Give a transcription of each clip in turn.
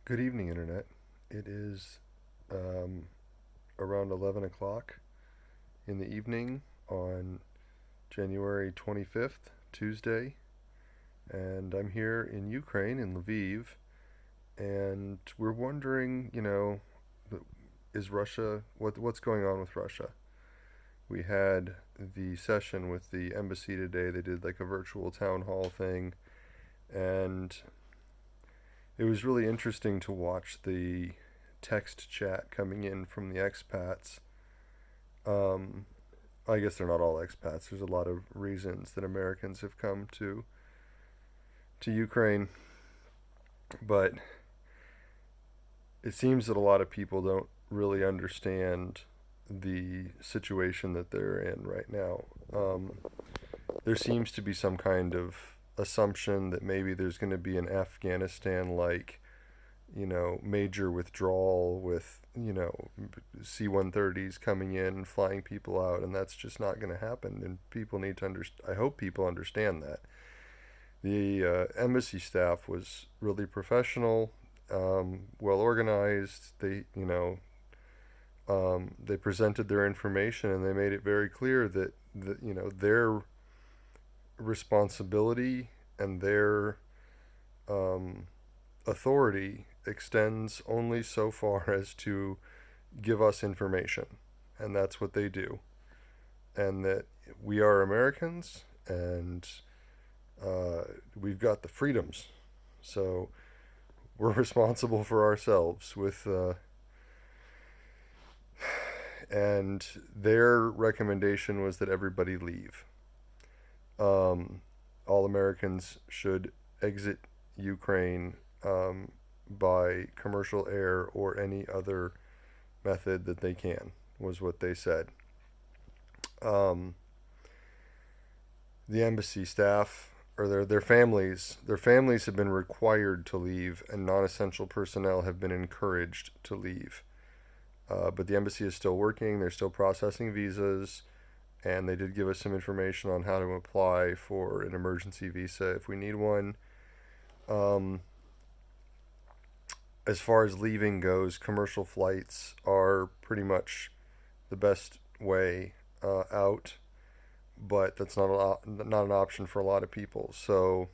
Good evening, Internet. It is um, around 11 o'clock in the evening on January 25th, Tuesday, and I'm here in Ukraine, in Lviv, and we're wondering, is Russia, what's going on with Russia? We had the session with the embassy today. They did like a virtual town hall thing, and it was really interesting to watch the text chat coming in from the expats. Um, I guess they're not all expats. There's a lot of reasons that Americans have come to Ukraine, but it seems that a lot of people don't really understand the situation that they're in right now. There seems to be some kind of assumption that maybe there's going to be an Afghanistan like major withdrawal with, C-130s coming in and flying people out, and that's just not going to happen. And people need to I hope people understand that. The embassy staff was really professional, well organized. They presented their information and they made it very clear that their responsibility and their um, authority extends only so far as to give us information, and that's what they do. And that we are Americans, and we've got the freedoms, so we're responsible for ourselves. And their recommendation was that everybody leave. Um, all Americans should exit Ukraine by commercial air or any other method that they can, was what they said. Um, the embassy staff or their families have been required to leave, and non-essential personnel have been encouraged to leave. But the embassy is still working. They're still processing visas, and they did give us some information on how to apply for an emergency visa if we need one. Um, as far as leaving goes, commercial flights are pretty much the best way out, but that's not an option for a lot of people. So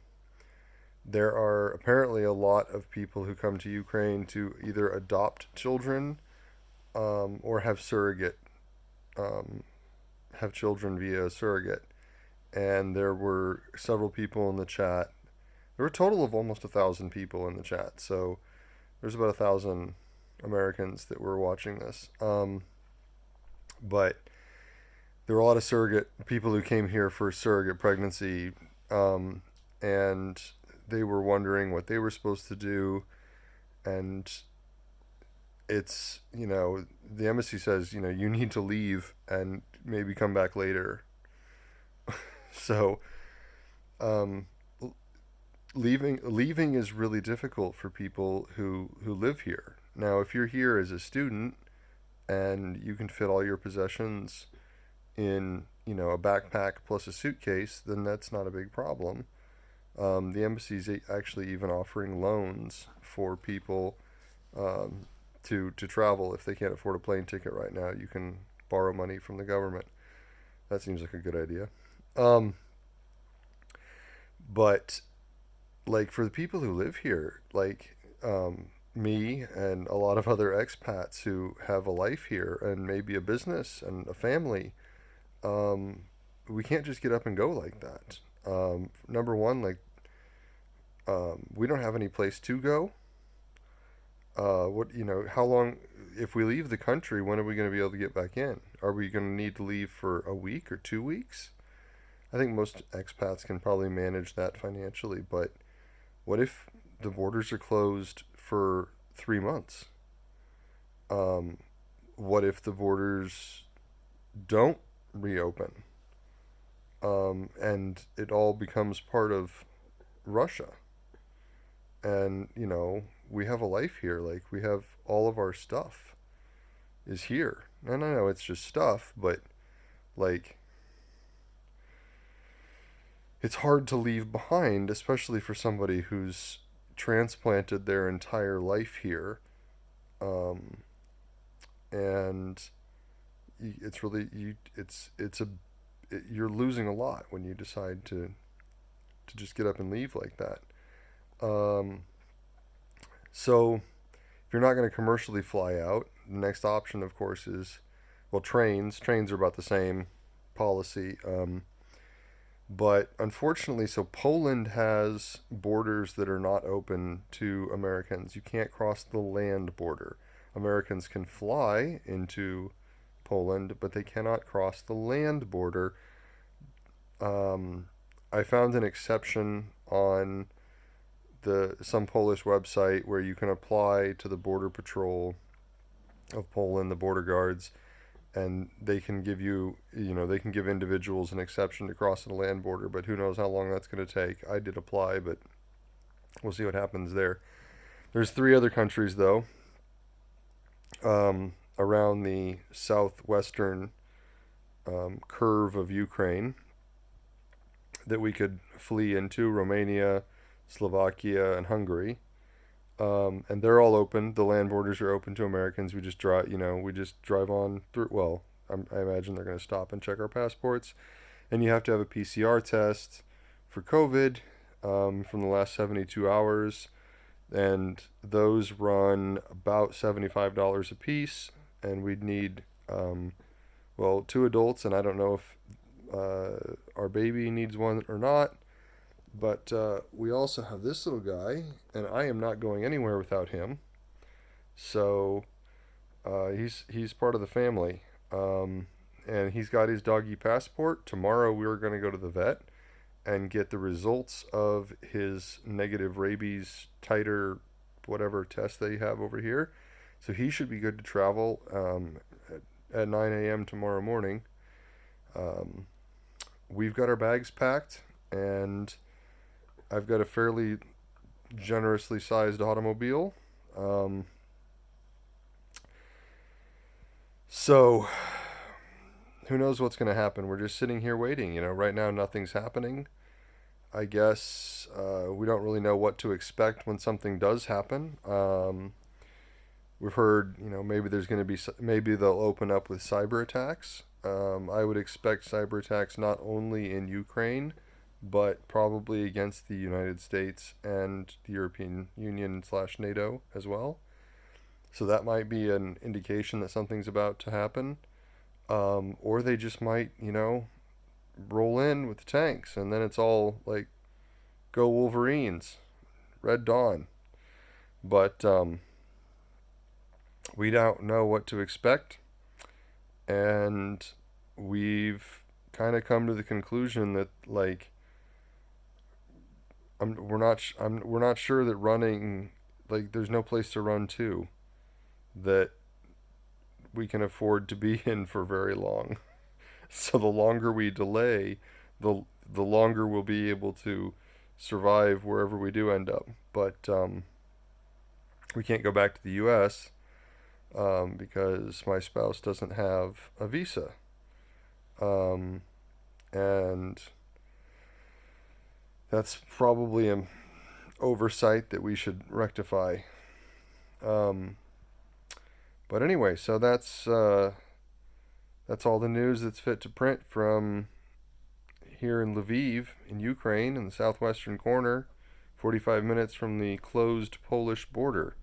there are apparently a lot of people who come to Ukraine to either adopt children or um, have children via a surrogate. And there were several people in the chat. There were a total of almost 1,000 people in the chat. So there's about 1,000 Americans that were watching this. But there were a lot of surrogate people who came here for surrogate pregnancy, um, and they were wondering what they were supposed to do. And it's, the embassy says, you need to leave and maybe come back later. So, um, leaving is really difficult for people who live here. Now, if you're here as a student and you can fit all your possessions in, a backpack plus a suitcase, then that's not a big problem. The embassy's actually even offering loans for people um, to travel if they can't afford a plane ticket right now. You can borrow money from the government. That seems like a good idea. Um, but like for the people who live here, like me and a lot of other expats who have a life here and maybe a business and a family, um, we can't just get up and go like that. Number one, like we don't have any place to go. How long, if we leave the country, when are we going to be able to get back in? Are we going to need to leave for a week or 2 weeks? I think most expats can probably manage that financially, but what if the borders are closed for 3 months? Um, what if the borders don't reopen and it all becomes part of Russia? And, we have a life here. Like, we have all of our stuff is here. And I know it's just stuff, but, like, it's hard to leave behind, especially for somebody who's transplanted their entire life here, um, and it's really you're losing a lot when you decide to just get up and leave like that. Um, so if you're not going to commercially fly out, the next option, of course, is well, trains. Trains are about the same policy. But unfortunately, so Poland has borders that are not open to Americans. You can't cross the land border. Americans can fly into Poland, but they cannot cross the land border. Um, I found an exception on the some Polish website where you can apply to the border patrol of Poland, the border guards, and they can give you, they can give individuals an exception to crossing the land border, but who knows how long that's going to take. I did apply, but we'll see what happens there. There's three other countries, though, around the southwestern curve of Ukraine that we could flee into: Romania, Slovakia, and Hungary. And they're all open. The land borders are open to Americans. We just drive on through. Well, I imagine they're going to stop and check our passports, and you have to have a PCR test for COVID from the last 72 hours, and those run about $75 a piece, and we'd need two adults, and I don't know if our baby needs one or not. But we also have this little guy, and I am not going anywhere without him. So he's part of the family, and he's got his doggy passport. Tomorrow we are going to go to the vet and get the results of his negative rabies titer, whatever test they have over here. So he should be good to travel at 9 a.m. tomorrow morning. We've got our bags packed, and I've got a fairly generously sized automobile. So who knows what's going to happen? We're just sitting here waiting. Right now nothing's happening. I guess we don't really know what to expect when something does happen. We've heard, maybe they'll open up with cyber attacks. I would expect cyber attacks not only in Ukraine, but probably against the United States and the European Union / NATO as well. So that might be an indication that something's about to happen. Or they just might, roll in with the tanks, and then it's all like, go Wolverines, Red Dawn. But we don't know what to expect, and we've kind of come to the conclusion that, like, we're not sure that running, like, there's no place to run to that we can afford to be in for very long. So the longer we delay, the longer we'll be able to survive wherever we do end up. But we can't go back to the U.S. Because my spouse doesn't have a visa, and that's probably an oversight that we should rectify. But anyway, so that's all the news that's fit to print from here in Lviv, in Ukraine, in the southwestern corner, 45 minutes from the closed Polish border.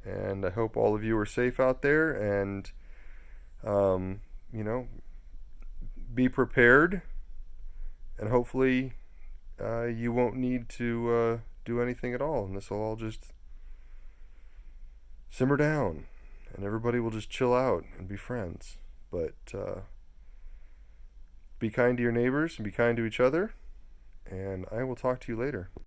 And I hope all of you are safe out there, and be prepared, and hopefully you won't need to do anything at all, and this will all just simmer down, and everybody will just chill out and be friends. But be kind to your neighbors and be kind to each other, and I will talk to you later.